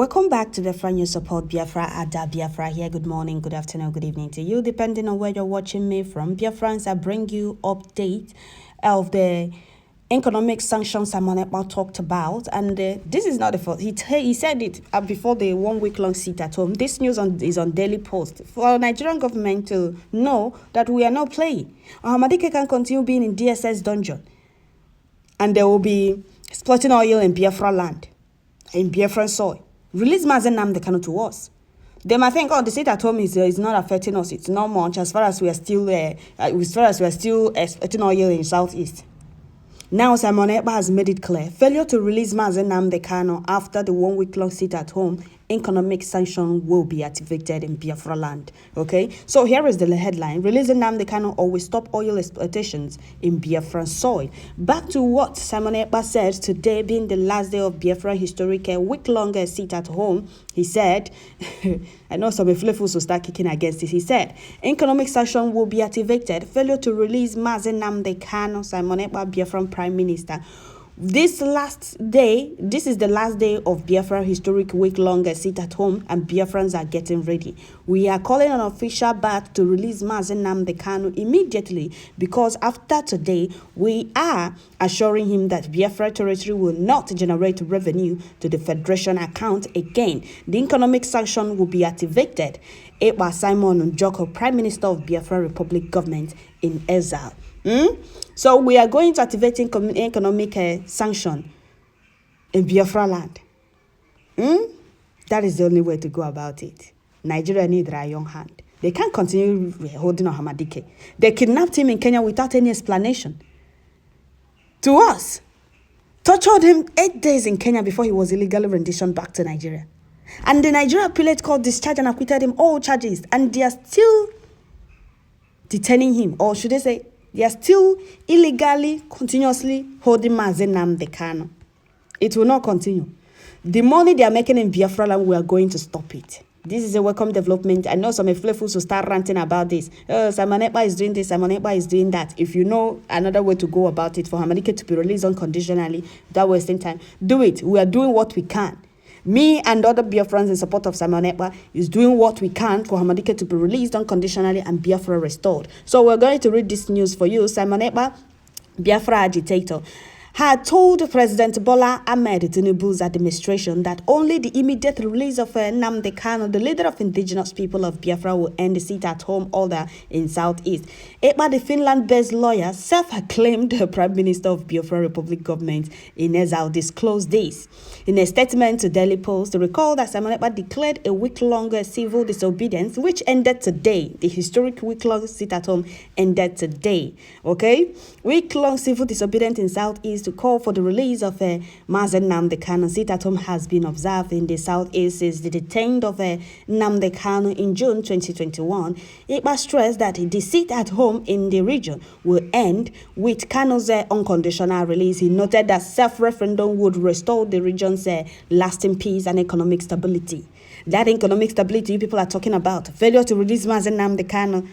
Welcome back to Biafra News Support. Biafra Ada Biafra here. Good morning, good afternoon, good evening to you, depending on where you're watching me from. Biafrans, I bring you update of the economic sanctions Simon Ekpa talked about, and this is not the first. He said it before the 1 week long sit at home. This news is on Daily Post for Nigerian government to know that we are not playing. Ahmadike can continue being in DSS dungeon, and there will be exploiting oil in Biafra land, in Biafran soil. Release Mazi Nnamdi Kanu to us. They might think, oh, the sit at home is not affecting us. It's not much as far as we are still exploiting oil in Southeast. Now Simon Ekpa has made it clear. Failure to release Mazi Nnamdi Kanu after the 1 week long sit at home, economic sanction will be activated in Biafra land. Okay, so here is the headline: releasing Nnamdi Kanu or will stop oil exploitations in Biafran soil. Back to what Simon Ekpa said today, being the last day of Biafra Historic week-long sit at home. He said, I know some flavors will start kicking against this. He said, economic sanction will be activated. Failure to release Mazi Nnamdi Kanu, Simon Ekpa, Biafran Prime Minister. This is the last day of Biafra Historic week-long sit at home, and Biafrans are getting ready. We are calling an official back to release Mazi Nnamdi Kanu immediately, because after today, we are assuring him that Biafra territory will not generate revenue to the Federation account again. The economic sanction will be activated. Ekpa Simon Njoku, Prime Minister of Biafra Republic Government in Exile. So we are going to activate economic sanction in Biafra land. That is the only way to go about it. Nigeria needs a young hand. They can't continue holding on Ahmadike. They kidnapped him in Kenya without any explanation. To us, tortured him 8 days in Kenya before he was illegally renditioned back to Nigeria. And the Nigeria appellate court discharged and acquitted him all charges, and they are still detaining him, or should I say, they are still illegally, continuously holding Mazi Nnamdi Kanu. It will not continue. The money they are making in Biafra land, we are going to stop it. This is a welcome development. I know some flavors will start ranting about this. Simon Ekpa is doing this, Simon Ekpa is doing that. If you know another way to go about it for Ahmadike to be released unconditionally without wasting time, do it. We are doing what we can. Me and other Biafrans in support of Simon Ekpa is doing what we can for Ahmadike to be released unconditionally and Biafra restored. So we're going to read this news for you. Simon Ekpa, Biafra agitator, had told President B.L.A. Tinubu's administration that only the immediate release of Nnamdi Kanu, the leader of indigenous people of Biafra, will end the sit-at-home order in Southeast. Ekpa, the Finland-based lawyer, self-acclaimed Prime Minister of Biafra Republic Government in Exile, disclosed this. In a statement to Daily Post, recalled that Simon Ekpa declared a week-long civil disobedience, which ended today. The historic week-long sit-at-home ended today. Okay? Week-long civil disobedience in Southeast to call for the release of Mazi Nnamdi Kanu. Sit-at-home has been observed in the Southeast since the detained of Nnamdi Kanu in June 2021. Ekpa stressed that the sit-at-home in the region will end with Kanu's unconditional release. He noted that self-referendum would restore the region's lasting peace and economic stability. That economic stability people are talking about, failure to release Mazi Nnamdi Kanu,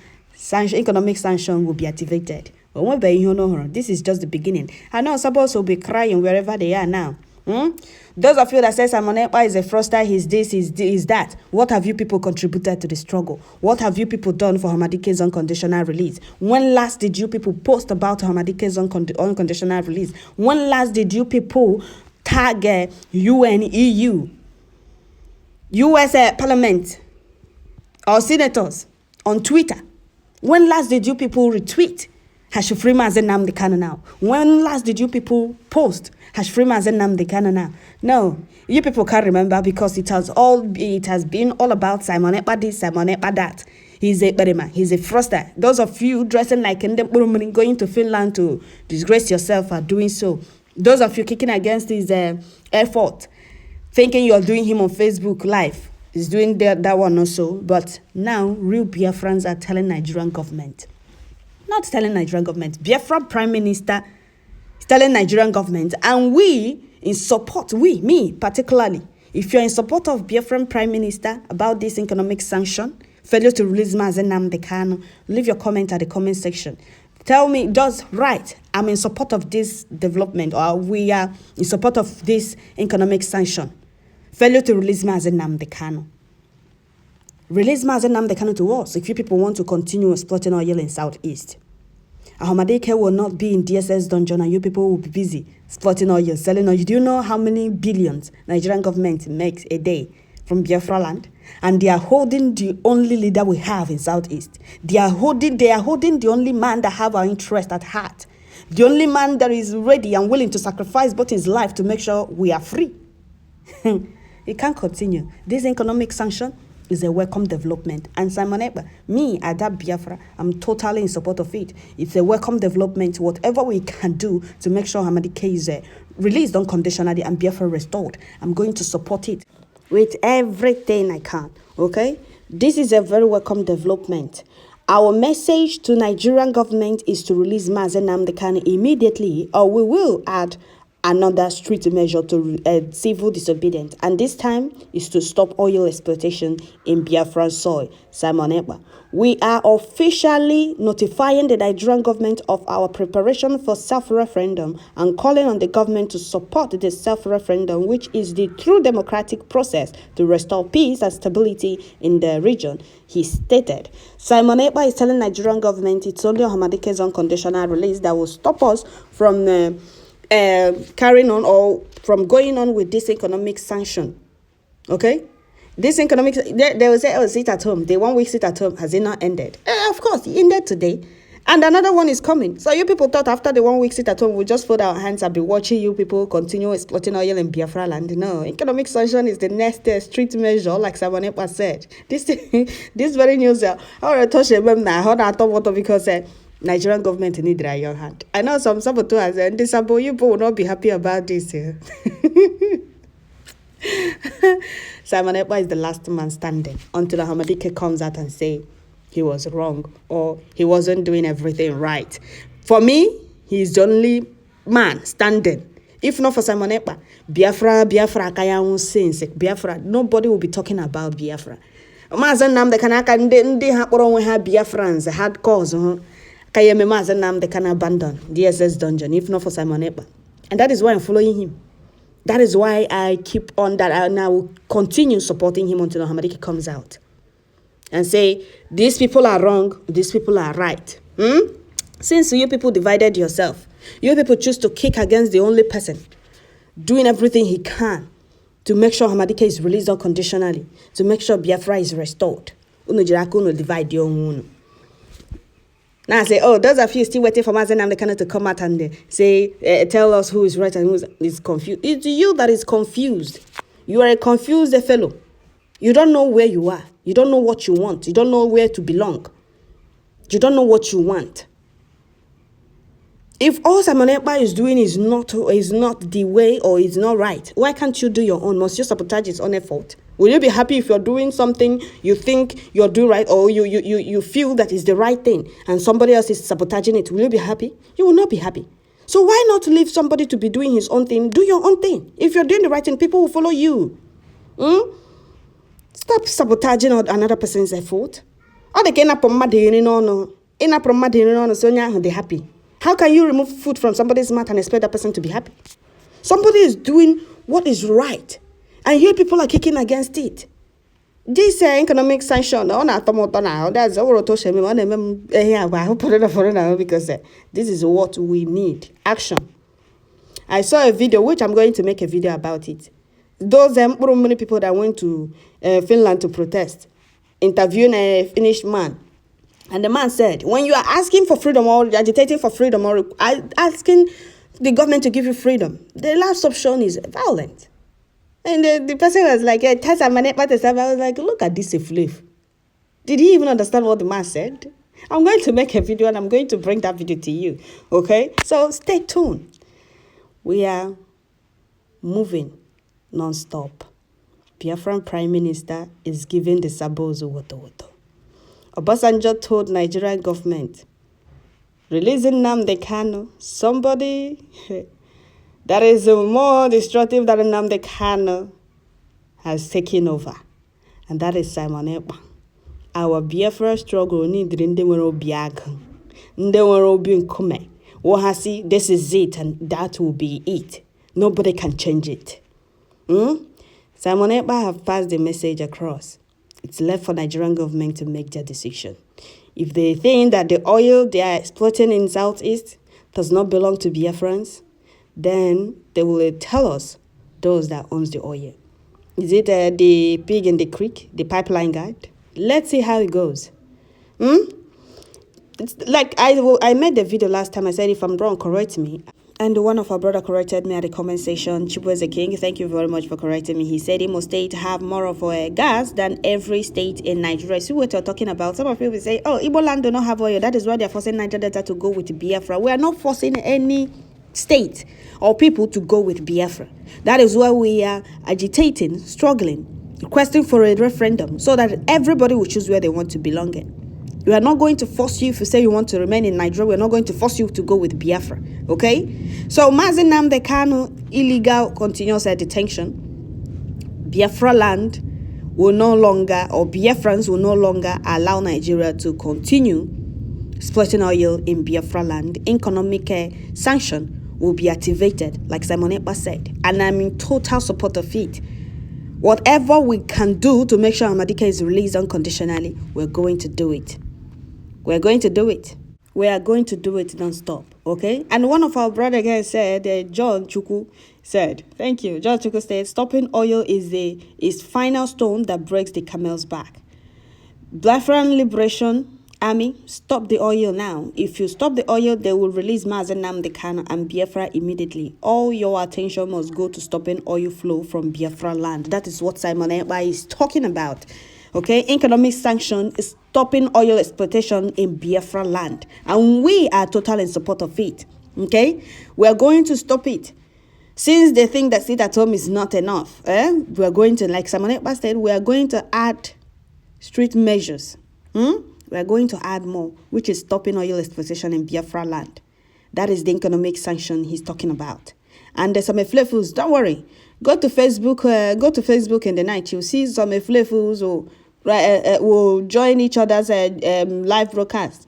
economic sanction will be activated. This is just the beginning. I know supposed to be crying wherever they are now. Those of you that say Simon Ekpa is a fraudster, he's this, he's that. What have you people contributed to the struggle? What have you people done for Ahmadike's unconditional release? When last did you people post about Ahmadike's unconditional release? When last did you people tag UN, EU, US Parliament, or senators on Twitter? When last did you people retweet #free Mazi Nnamdi Kanu now? When last did you people post #free Mazi Nnamdi Kanu now? No, you people can't remember because it has been all about Simon Ekpa this, Simon Ekpa that. He's a fraudster. Those of you dressing like Ndemburumuni going to Finland to disgrace yourself are doing so. Those of you kicking against his effort, thinking you're doing him on Facebook Live, is doing that one also. But now, real Biafrans are telling Nigerian government. Not telling Nigerian government. Biafra Prime Minister is telling Nigerian government. And we, in support, me particularly, if you're in support of Biafran Prime Minister about this economic sanction, failure to release Mazi Nnamdi Kanu, leave your comment at the comment section. Tell me, I'm in support of this development, or we are in support of this economic sanction. failure to release Mazi Nnamdi. Release Mazi Nnamdi to us if you people want to continue exploiting oil in Southeast. Ahmadike will not be in DSS dungeon and you people will be busy exploiting oil, selling oil. Do you know how many billions Nigerian government makes a day from Biafra land? And they are holding the only leader we have in Southeast. They are holding the only man that have our interest at heart. The only man that is ready and willing to sacrifice both his life to make sure we are free. It can't continue. This economic sanction is a welcome development. And Simon Ekpa, me, Ada Biafra, I'm totally in support of it. It's a welcome development. Whatever we can do to make sure Ahmadike is released unconditionally and Biafra restored, I'm going to support it with everything I can. Okay? This is a very welcome development. Our message to Nigerian government is to release Mazi Nnamdi immediately, or we will add another street measure to civil disobedience. And this time is to stop oil exploitation in Biafran soil. Simon Ekpa. We are officially notifying the Nigerian government of our preparation for self-referendum and calling on the government to support the self-referendum, which is the true democratic process to restore peace and stability in the region, he stated. Simon Ekpa is telling Nigerian government it's only Ahmadike's unconditional release that will stop us from carrying on or from going on with this economic sanction. Okay? This economic, they will say, oh, sit at home. The 1 week sit at home, has it not ended? Of course, it ended today. And another one is coming. So you people thought after the 1 week sit at home, we just fold our hands and be watching you people continue exploiting oil in Biafra land. No, economic sanction is the next street measure, like Simon Ekpa said. This very news, I want to touch them now. How I thought what because Nigerian government need their young hand. I know some saboteurs and this you people will not be happy about this. Simon Ekpa is the last man standing until Ahmadike comes out and say he was wrong or he wasn't doing everything right. For me, he's the only man standing. If not for Simon Ekpa, Biafra, kaya since Biafra, nobody will be talking about Biafra. Mazi Nnamdi ndị ha kpọrọ onwe ha Biafrans hardcore kaya me Mazi Nnamdi abandon DSS dungeon if not for Simon Ekpa. And that is why I'm following him. That is why I keep on that, and I will continue supporting him until Ahmadike comes out and say, these people are wrong, these people are right. Since you people divided yourself, you people choose to kick against the only person doing everything he can to make sure Ahmadike is released unconditionally, to make sure Biafra is restored. Uno divide your own. Now I say, oh, those of you still waiting for Mazi Nnamdi to come out and say, tell us who is right and who is confused. It's you that is confused. You are a confused fellow. You don't know where you are. You don't know what you want. You don't know where to belong. You don't know what you want. If all Simon Ekpa is doing is not the way or is not right, why can't you do your own? Must you sabotage his own effort? Will you be happy if you're doing something you think you're doing right or you feel that is the right thing and somebody else is sabotaging it? Will you be happy? You will not be happy. So why not leave somebody to be doing his own thing? Do your own thing. If you're doing the right thing, people will follow you. Stop sabotaging another person's effort. So they're happy. How can you remove food from somebody's mouth and expect that person to be happy? Somebody is doing what is right. And here people are kicking against it. This economic sanction, that's because this is what we need. Action. I saw a video, which I'm going to make a video about it. Those many people that went to Finland to protest, interviewing a Finnish man. And the man said, when you are asking for freedom or agitating for freedom or asking the government to give you freedom, the last option is violent. And the person was like, I was like, look at this fluff. Did he even understand what the man said? I'm going to make a video and I'm going to bring that video to you. Okay? So stay tuned. We are moving non-stop. Biafran Prime Minister is giving the Sabozo woto. Obasanjo told Nigerian government, releasing Nnamdi Kanu, somebody that is more destructive than Nnamdi Kanu has taken over. And that is Simon Ekpa. Our Biafra struggle need ndị nwere obi agụ, ndị nwere obi nkume. Wahasi, this is it and that will be it. Nobody can change it. Simon Ekpa have passed the message across. It's left for Nigerian government to make their decision. If they think that the oil they are exploiting in Southeast does not belong to Biafrans, then they will tell us those that owns the oil. Is it the pig in the creek, the pipeline guy? Let's see how it goes. It's like I made the video last time. I said if I'm wrong, correct me. And one of our brother corrected me at the comment section. Chibweze King, thank you very much for correcting me. He said Imo State have more of a gas than every state in Nigeria. See what you're talking about. Some of people say, oh, Igbo land do not have oil. That is why they're forcing Niger Delta to go with Biafra. We are not forcing any state or people to go with Biafra. That is why we are agitating, struggling, requesting for a referendum so that everybody will choose where they want to belong in. We are not going to force you if you say you want to remain in Nigeria. We're not going to force you to go with Biafra. Okay? So, Mazi Nnamdi Kanu, illegal continuous detention. Biafra land will no longer, or Biafrans will no longer allow Nigeria to continue exploiting oil in Biafra land. Economic sanction will be activated, like Simon Ekpa said. And I'm in total support of it. Whatever we can do to make sure Amadike is released unconditionally, we're going to do it. We're going to do it. We are going to do it non-stop, okay? And one of our brother guys said, John Njoku said, thank you. John Njoku said, stopping oil is final stone that breaks the camel's back. Biafran Liberation Army, stop the oil now. If you stop the oil, they will release Mazi Nnamdi Kanu and Biafra immediately. All your attention must go to stopping oil flow from Biafra land. That is what Simon Ekpa is talking about. Okay, economic sanction is stopping oil exploitation in Biafra land. And we are totally in support of it. Okay, we are going to stop it. Since they think that sit at home is not enough, we are going to, like Simon Ekpa said, we are going to add strict measures. We are going to add more, which is stopping oil exploitation in Biafra land. That is the economic sanction he's talking about. And there's some fools, don't worry. Go to Facebook in the night. You'll see some fools who will join each other's live broadcast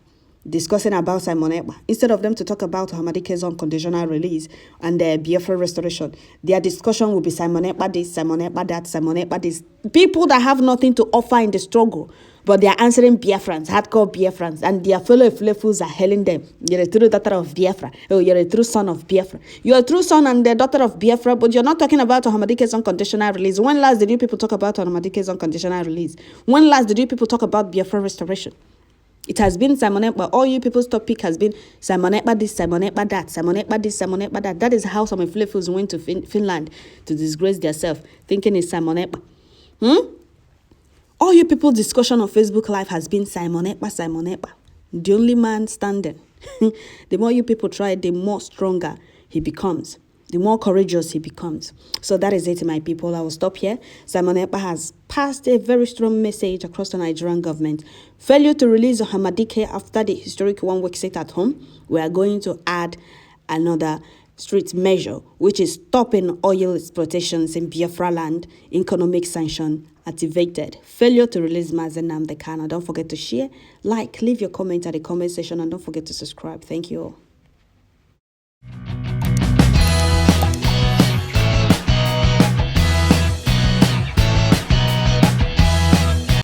discussing about Simon Ekpa. Instead of them to talk about Hamadike's unconditional release and Biafra restoration, their discussion will be Simon Ekpa this, Simon Ekpa that, Simon Ekpa this. People that have nothing to offer in the struggle, but they are answering Biafrans, hardcore Biafrans, and their fellow fools are hailing them. You're a true daughter of Biafra. Oh, you're a true son of Biafra. You're a true son and the daughter of Biafra, but you're not talking about Hamadike's unconditional release. When last did you people talk about Hamadike's unconditional release? When last did you people talk about Biafra restoration? It has been Simon Ekpa. All you people's topic has been Simon Ekpa this, Simon Ekpa that, Simon Ekpa this, Simon Ekpa that. That is how some fools went to Finland to disgrace themselves, thinking it's Simon Ekpa. All you people's discussion on Facebook Live has been Simon Ekpa, Simon Ekpa. The only man standing. The more you people try, the more stronger he becomes. The more courageous he becomes. So that is it, my people. I will stop here. Simon Ekpa has passed a very strong message across the Nigerian government. Failure to release Hamadike after the historic one-week sit at home. We are going to add another strict measure, which is stopping oil exploitations in Biafra land, economic sanction activated. Failure to release Mazi Nnamdi Kanu. Don't forget to share, like, leave your comment at the comment section, and don't forget to subscribe. Thank you all.